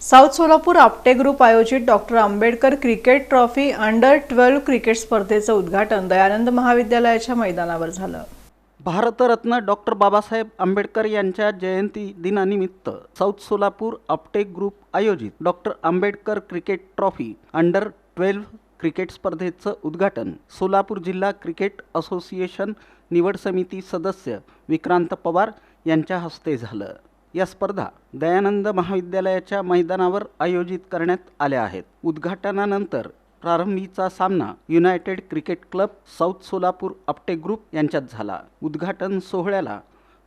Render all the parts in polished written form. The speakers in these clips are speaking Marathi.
साऊथ सोलापूर आपटे ग्रुप आयोजित doctor Ambedkar cricket trophy under twelve cricket स्पर्धेचं उद्घाटन दयानंद महाविद्यालयाच्या मैदानावर झालं। भारतरत्न डॉक्टर बाबासाहेब आंबेडकर यांच्या जयंती दिनानिमित्त साऊथ सोलापूर आपटे ग्रुप आयोजित doctor Ambedkar cricket trophy under twelve cricket स्पर्धेचं उद्घाटन सोलापूर जिल्हा क्रिकेट असोसिएशन निवड समिती सदस्य विक्रांत पवार यांच्या हस्ते झालं। या स्पर्धा दयानंद महाविद्यालयाच्या मैदानावर आयोजित करण्यात आल्या आहेत। उद्घाटनानंतर प्रारंभीचा सामना United cricket club south Solapur Apte group यांच्यात झाला। उद्घाटन सोहळ्याला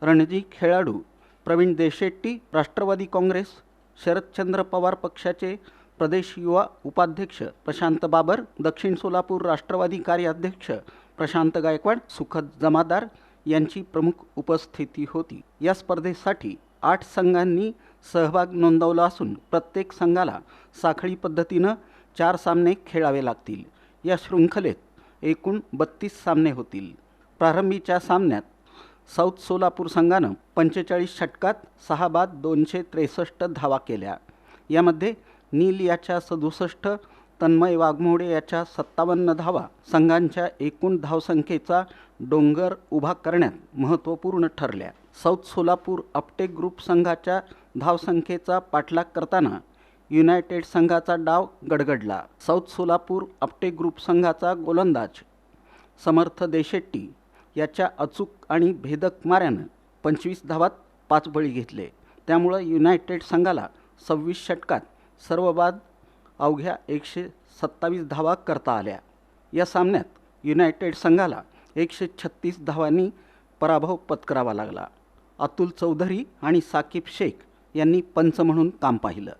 रणजी खेळाडू प्रवीण देशेट्टी, राष्ट्रवादी काँग्रेस शरदचंद्र पवार पक्षाचे प्रदेश युवा उपाध्यक्ष प्रशांत बाबर, दक्षिण सोलापूर राष्ट्रवादी कार्याध्यक्ष प्रशांत गायकवाड, सुखद जमादार यांची प्रमुख उपस्थिती होती। या स्पर्धेसाठी 8 संघांनी सहभाग नोंदवला असून प्रत्येक संघाला साखळी पद्धतीनं 4 सामने खेळावे लागतील। या शृंखलेत एकूण 32 सामने होतील। प्रारंभीच्या सामन्यात साऊथ सोलापूर संघानं 45 षटकात 6 बाद 263 धावा केल्या। यामध्ये नील याच्या 67, तन्मय वाघमोडे याच्या 57 धावा संघांच्या एकूण धावसंख्येचा डोंगर उभा करण्यात महत्त्वपूर्ण ठरल्या। साऊथ सोलापूर आपटे ग्रुप संघाच्या धावसंख्येचा पाठलाग करताना युनायटेड संघाचा डाव गडगडला। साऊथ सोलापूर आपटे ग्रुप संघाचा गोलंदाज समर्थ देशेट्टी याच्या अचूक आणि भेदक माऱ्यानं 25 धावात 5 बळी घेतले। त्यामुळे युनायटेड संघाला 26 षटकात सर्व बाद अवघ्या 127 धावा करता आल्या। या सामन्यात युनायटेड संघाला 136 धावांनी पराभव पत्करावा लागला। अतुल चौधरी आणि साकिब शेख यांनी पंच म्हणून काम पाहिलं।